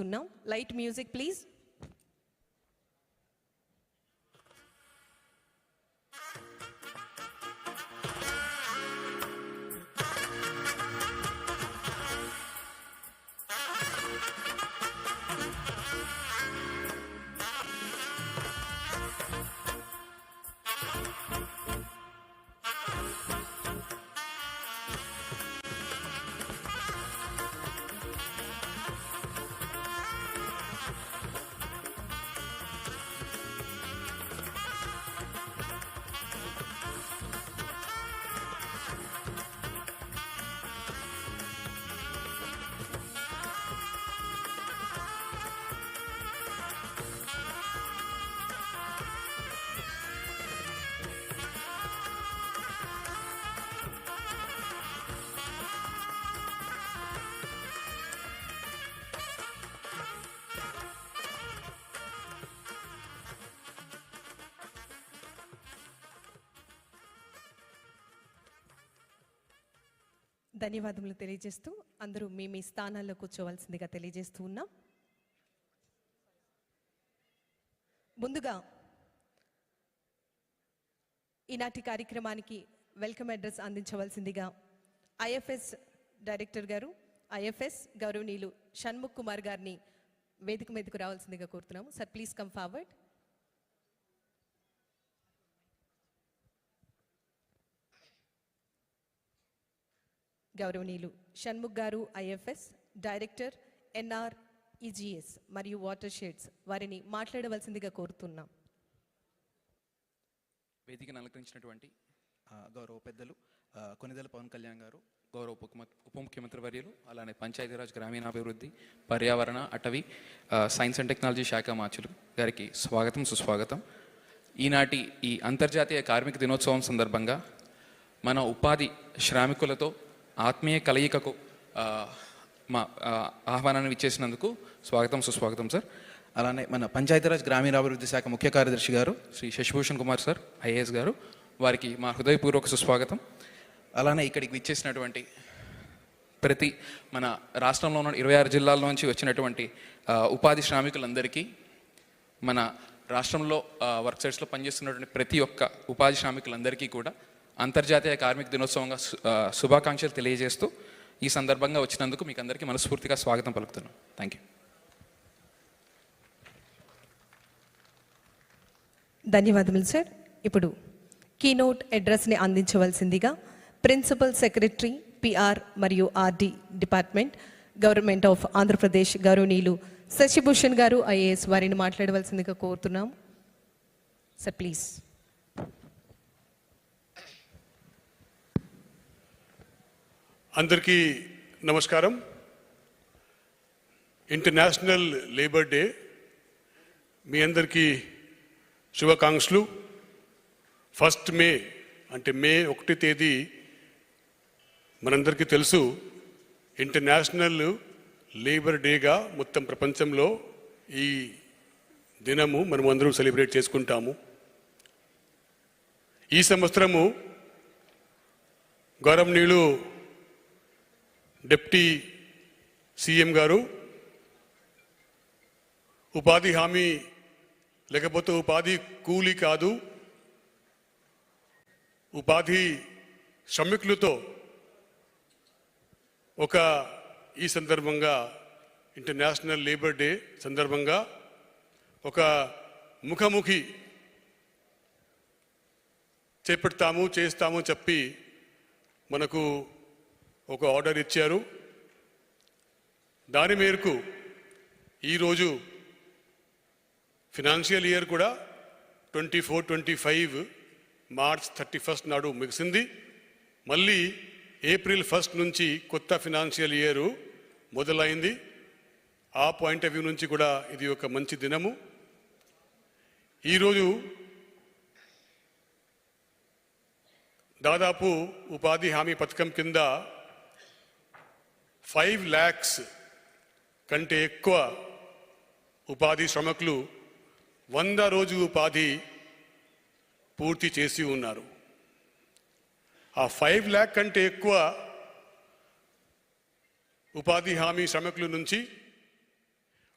తెలియజేస్తున్నాం. Light music please. ధన్యవాదములు తెలియజేస్తూ అందరూ మీ స్థానాల్లో కూర్చోవలసిందిగా తెలియజేస్తూ ఉన్నాం. ముందుగా ఈనాటి కార్యక్రమానికి వెల్కమ్ అడ్రస్ అందించవలసిందిగా ఐఎఫ్ఎస్ డైరెక్టర్ గారు, ఐఎఫ్ఎస్ గౌరవనీయులు షణ్ముఖ్ కుమార్ గారిని వేదిక మీదకు రావాల్సిందిగా కోరుతున్నాము. Sir please come forward. గౌరవనీయులు షణ్ముఖ్ గారు, ఐఎఫ్ఎస్ డైరెక్టర్, NREGS మరియు వాటర్ షెడ్స్, వారిని మాట్లాడవలసిందిగా కోరుతున్నాం. వేదికను అలంకరించినటువంటి గౌరవ పెద్దలు కొనిదెల పవన్ కళ్యాణ్ గారు, గౌరవ ఉప ముఖ్యమంత్రి వర్యులు, అలానే పంచాయతీరాజ్ గ్రామీణాభివృద్ధి, పర్యావరణ, అటవీ, సైన్స్ అండ్ టెక్నాలజీ శాఖ మార్చులు గారికి స్వాగతం, సుస్వాగతం. ఈనాటి ఈ అంతర్జాతీయ కార్మిక దినోత్సవం సందర్భంగా మన ఉపాధి శ్రామికులతో ఆత్మీయ కలయికకు మా ఆహ్వానాన్ని ఇచ్చేసినందుకు స్వాగతం, సుస్వాగతం సార్. అలానే మన పంచాయతీరాజ్ గ్రామీణాభివృద్ధి శాఖ ముఖ్య కార్యదర్శి గారు శ్రీ శశిభూషణ్ కుమార్ సార్, IAS గారు, వారికి మా హృదయపూర్వక సుస్వాగతం. అలానే ఇక్కడికి విచ్చేసినటువంటి ప్రతి మన రాష్ట్రంలో ఉన్న 26 జిల్లాల నుంచి వచ్చినటువంటి ఉపాధి శ్రామికులందరికీ, మన రాష్ట్రంలో వర్క్ సైట్స్లో పనిచేస్తున్నటువంటి ప్రతి ఒక్క ఉపాధి శ్రామికులందరికీ కూడా అంతర్జాతీయ కార్మిక దినోత్సవంగా శుభాకాంక్షలు తెలియజేస్తూ ఈ సందర్భంగా వచ్చినందుకు మీకు అందరికీ మనస్ఫూర్తిగా స్వాగతం పలుకుతున్నాం. Thank you. ధన్యవాదములు సార్. ఇప్పుడు కీనోట్ అడ్రస్ని అందించవలసిందిగా ప్రిన్సిపల్ సెక్రటరీ, PR మరియు RD department, government of Andhra Pradesh, గౌరవనీయులు శశిభూషణ్ గారు, IAS, వారిని మాట్లాడవలసిందిగా కోరుతున్నాం. Sir please. అందరికీ నమస్కారం. ఇంటర్నేషనల్ లేబర్ డే మీ అందరికీ శుభాకాంక్షలు. 1 మే అంటే మే 1 తేదీ మనందరికీ తెలుసు ఇంటర్నేషనల్ లేబర్ డేగా మొత్తం ప్రపంచంలో ఈ దినము మనం అందరూ సెలబ్రేట్ చేసుకుంటాము. ఈ సంవత్సరము గౌరవనీయులు డిప్యూటీ CM గారు ఉపాధి హామీ లేకపోతే ఉపాధి కూలీ కాదు, ఉపాధి శ్రమికులతో ఈ సందర్భంగా ఇంటర్నేషనల్ లేబర్ డే సందర్భంగా ఒక ముఖాముఖి చేస్తాము చెప్పి మనకు ఒక ఆర్డర్ ఇచ్చారు. దాని మేరకు ఈరోజు ఫినాన్షియల్ ఇయర్ కూడా 24-25 మార్చ్ 31 నాడు ముగిసింది. మళ్ళీ ఏప్రిల్ 1 నుంచి కొత్త ఫినాన్షియల్ ఇయర్ మొదలైంది. ఆ పాయింట్ ఆఫ్ వ్యూ నుంచి కూడా ఇది ఒక మంచి దినము. ఈరోజు దాదాపు ఉపాధి హామీ పథకం కింద 5 lakhs కంటే ఎక్కువ ఉపాధి శ్రమికులు 100 రోజు ఉపాధి పూర్తి చేసి ఉన్నారు. ఆ 5 lakh కంటే ఎక్కువ ఉపాధి హామీ శ్రమికుల నుంచి